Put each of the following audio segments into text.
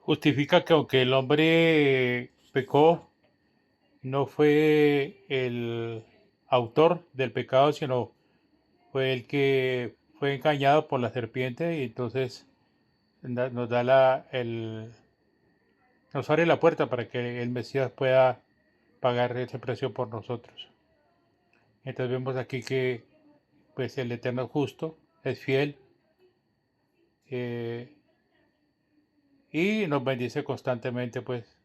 justifica que aunque el hombre pecó, no fue el autor del pecado, sino fue el que fue engañado por la serpiente y entonces nos da nos abre la puerta para que el Mesías pueda pagar ese precio por nosotros. Entonces vemos aquí que pues el Eterno es justo, es fiel eh, y nos bendice constantemente, pues.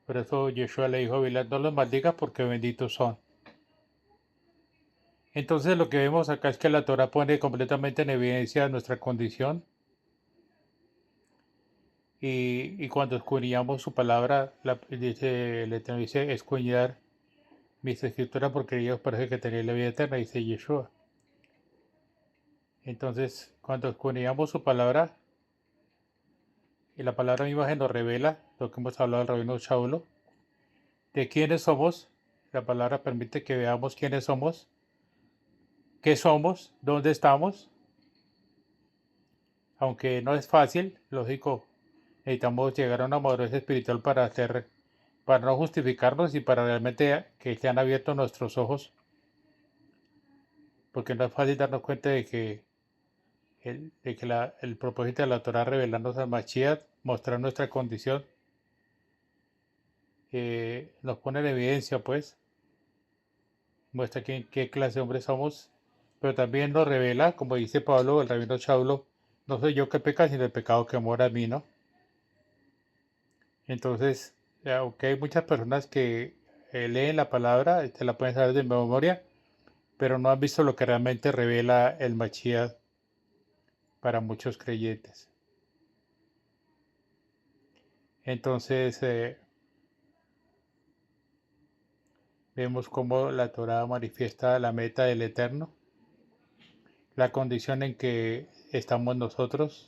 Por eso Yeshua le dijo a Bilal, no los maldigas porque benditos son. Entonces lo que vemos acá es que la Torah pone completamente en evidencia nuestra condición y cuando escudriñamos su palabra, dice, el Eterno dice, escudriñar mis escrituras porque ellos parece que tenéis la vida eterna, dice Yeshua. Entonces, cuando escudriñamos su palabra, y la palabra misma se nos revela lo que hemos hablado del rabino Shaulo, de quiénes somos, la palabra permite que veamos quiénes somos, qué somos, dónde estamos, aunque no es fácil, lógico, necesitamos llegar a una madurez espiritual para no justificarnos y para realmente que sean abiertos nuestros ojos, porque no es fácil darnos cuenta de que el propósito de la Torah es revelarnos al Mashiach, mostrar nuestra condición, nos pone en evidencia, pues, muestra qué clase de hombres somos, pero también nos revela, como dice Pablo, el rabino Saulo, no soy yo que peca, sino el pecado que mora en mí, ¿no? Entonces, aunque hay muchas personas que leen la palabra, te la pueden saber de memoria, pero no han visto lo que realmente revela el Mashiach para muchos creyentes. Entonces, vemos cómo la Torah manifiesta la meta del Eterno, la condición en que estamos nosotros.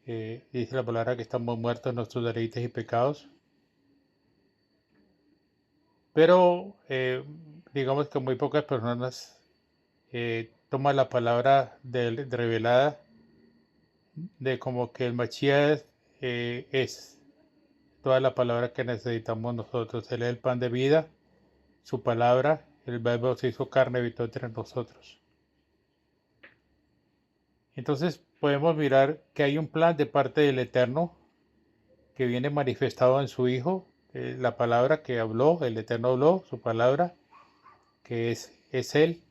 Dice la palabra que estamos muertos en nuestros delitos y pecados. Pero digamos que muy pocas personas toman la palabra revelada de como que el Mashiach es toda la palabra que necesitamos nosotros. Él es el pan de vida, su palabra, el verbo se hizo carne y habitó entre nosotros. Entonces podemos mirar que hay un plan de parte del Eterno que viene manifestado en su Hijo, la palabra que habló, el Eterno habló, su palabra, que es Él,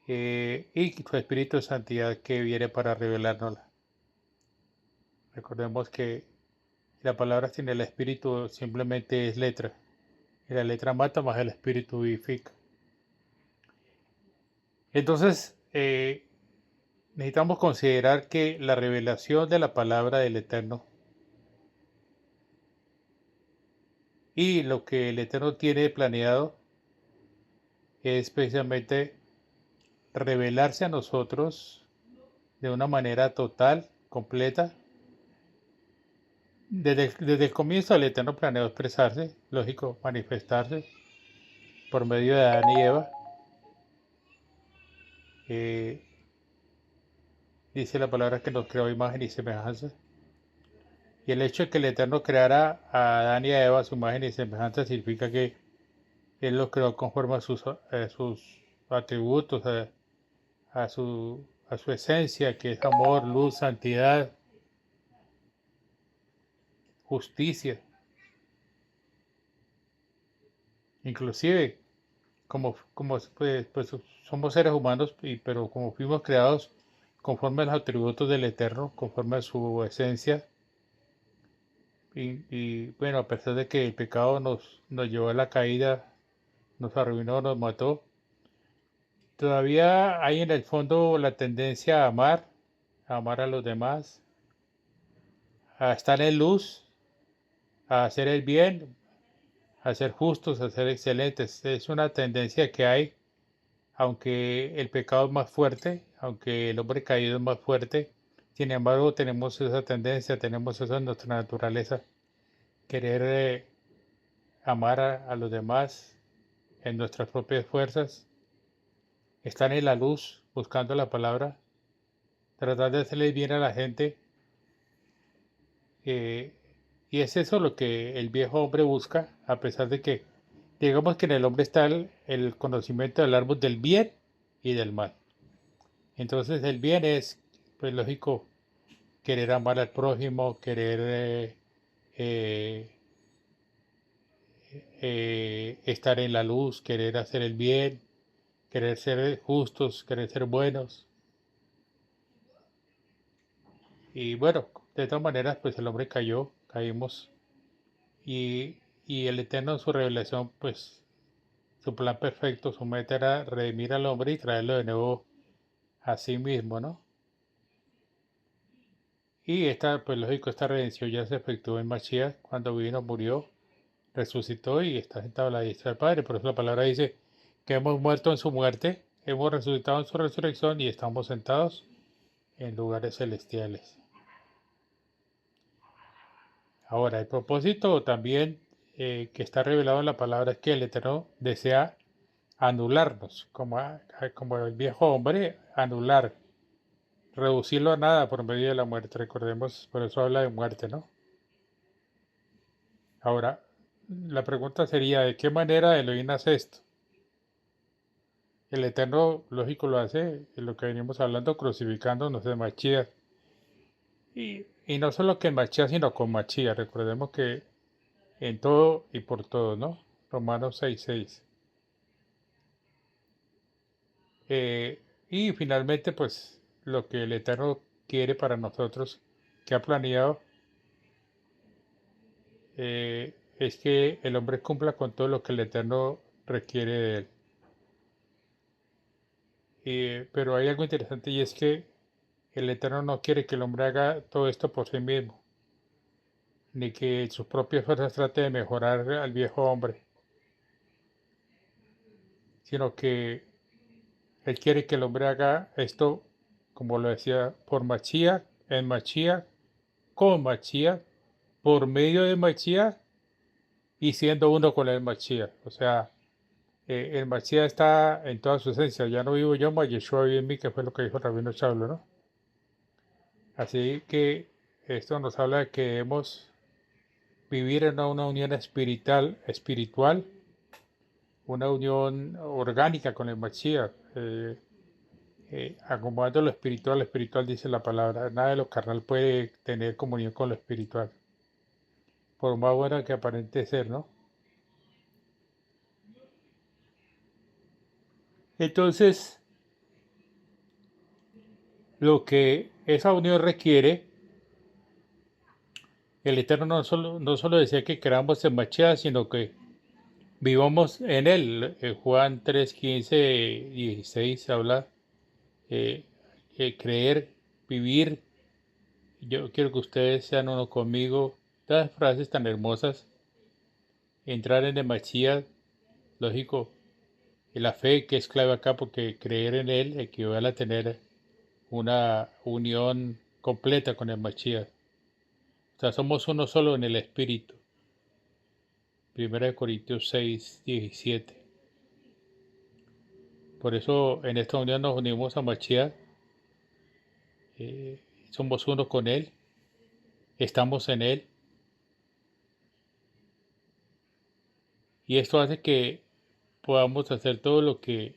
y su Espíritu de Santidad que viene para revelárnosla. Recordemos que la palabra sin el Espíritu simplemente es letra, y la letra mata, más el Espíritu vivifica. Entonces, necesitamos considerar que la revelación de la palabra del Eterno y lo que el Eterno tiene planeado es precisamente revelarse a nosotros de una manera total, completa. Desde el comienzo el Eterno planeó expresarse, lógico, manifestarse por medio de Adán y Eva. Eh, dice la palabra que nos creó a imagen y semejanza. Y el hecho de que el Eterno creara a Adán y a Eva a su imagen y semejanza significa que Él los creó conforme a sus atributos, a su esencia, que es amor, luz, santidad, justicia. Inclusive, pues, somos seres humanos, pero como fuimos creados conforme a los atributos del Eterno, conforme a su esencia, y bueno, a pesar de que el pecado nos llevó a la caída, nos arruinó, nos mató, todavía hay en el fondo la tendencia a amar a los demás, a estar en luz, a hacer el bien, a ser justos, a ser excelentes. Es una tendencia que hay, aunque el pecado es más fuerte, aunque el hombre caído es más fuerte, sin embargo tenemos esa tendencia, tenemos esa en nuestra naturaleza, querer amar a los demás en nuestras propias fuerzas, estar en la luz buscando la palabra, tratar de hacerle bien a la gente Eh, y es eso lo que el viejo hombre busca, a pesar de que, digamos que en el hombre está el conocimiento del árbol del bien y del mal. Entonces el bien es, pues lógico, querer amar al prójimo, querer eh, estar en la luz, querer hacer el bien, querer ser justos, querer ser buenos. Y bueno, de todas maneras, pues el hombre cayó, caímos, y el Eterno en su revelación, pues su plan perfecto, su meta era redimir al hombre y traerlo de nuevo a sí mismo, ¿no? Y esta, pues lógico, esta redención ya se efectuó en Mashiach cuando vino, murió, resucitó y está sentado a la diestra del Padre. Por eso la palabra dice que hemos muerto en su muerte, hemos resucitado en su resurrección y estamos sentados en lugares celestiales. Ahora, el propósito también que está revelado en la palabra es que el Eterno desea anularnos, como el viejo hombre, anular, reducirlo a nada por medio de la muerte. Recordemos, por eso habla de muerte, ¿no? Ahora, la pregunta sería, ¿de qué manera Elohim hace esto? El Eterno, lógico, lo hace, en lo que venimos hablando, crucificándonos de Mashiach. Y no solo que en Mashiach, sino con Mashiach. Recordemos que en todo y por todo, ¿no? Romanos 6:6. Y finalmente, pues, lo que el Eterno quiere para nosotros, que ha planeado, es que el hombre cumpla con todo lo que el Eterno requiere de él. Pero hay algo interesante y es que el Eterno no quiere que el hombre haga todo esto por sí mismo, ni que sus propias fuerzas trate de mejorar al viejo hombre, sino que él quiere que el hombre haga esto, como lo decía, por Mashiach, en Mashiach, con Mashiach, por medio de Mashiach y siendo uno con el Mashiach. O sea, el Mashiach está en toda su esencia. Ya no vivo yo, mas Yeshua vive en mí, que fue lo que dijo Rabino Chablo, ¿no? Así que esto nos habla de que debemos vivir en una unión espiritual, una unión orgánica con el Mashiach, acomodando lo espiritual dice la palabra. Nada de lo carnal puede tener comunión con lo espiritual, por más buena que aparente ser, ¿no? Entonces, lo que esa unión requiere, el Eterno no solo decía que queramos en Mashiach, sino que vivamos en Él. Juan 3:15-16 habla eh, creer, vivir. Yo quiero que ustedes sean uno conmigo. Estas frases tan hermosas. Entrar en el Mashiach, lógico. Y la fe que es clave acá porque creer en Él equivale a tener una unión completa con el Mashiach. O sea, somos uno solo en el Espíritu. 1 Corintios 6:17. Por eso en esta unión nos unimos a Mashiach. Somos uno con Él. Estamos en Él. Y esto hace que podamos hacer todo lo que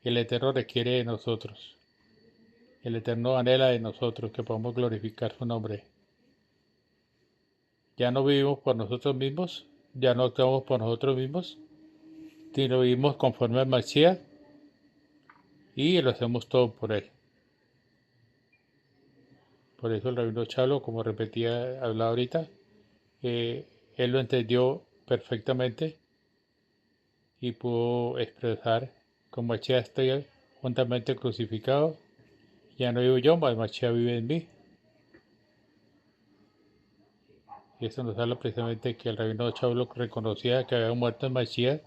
el Eterno requiere de nosotros. El Eterno anhela de nosotros que podamos glorificar su nombre. Ya no vivimos por nosotros mismos, ya no actuamos por nosotros mismos, sino vivimos conforme al Mashiach y lo hacemos todo por Él. Por eso el Rabino Chalo, como repetía, hablaba ahorita, él lo entendió perfectamente y pudo expresar: con Mashiach estoy juntamente crucificado, ya no vivo yo, mas Mashiach vive en mí. Y esto nos habla precisamente que el Rabino Chalo reconocía que había muerto en Mashiach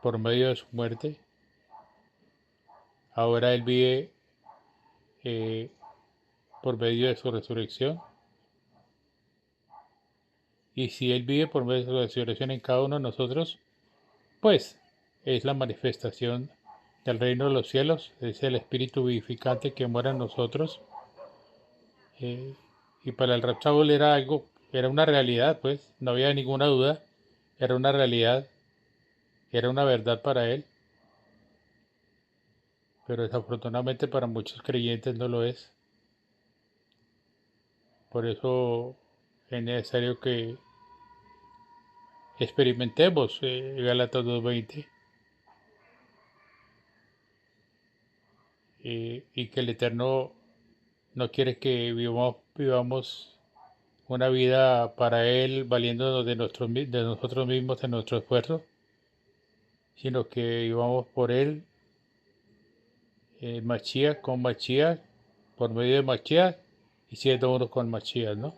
por medio de su muerte. Ahora él vive eh, por medio de su resurrección. Y si él vive por medio de su resurrección en cada uno de nosotros, pues es la manifestación del reino de los cielos, es el espíritu vivificante que mora en nosotros. eh, Y para el Rab Shaul era algo, era una realidad, pues, no había ninguna duda, era una realidad, era una verdad para él, pero desafortunadamente para muchos creyentes no lo es. Por eso es necesario que experimentemos Gálatas 2:20 y que el Eterno no quiere que vivamos una vida para Él valiéndonos de nosotros mismos en nuestro esfuerzo, sino que vivamos por Él, Mashiach con Mashiach, por medio de Mashiach y siendo uno con Mashiach, ¿no?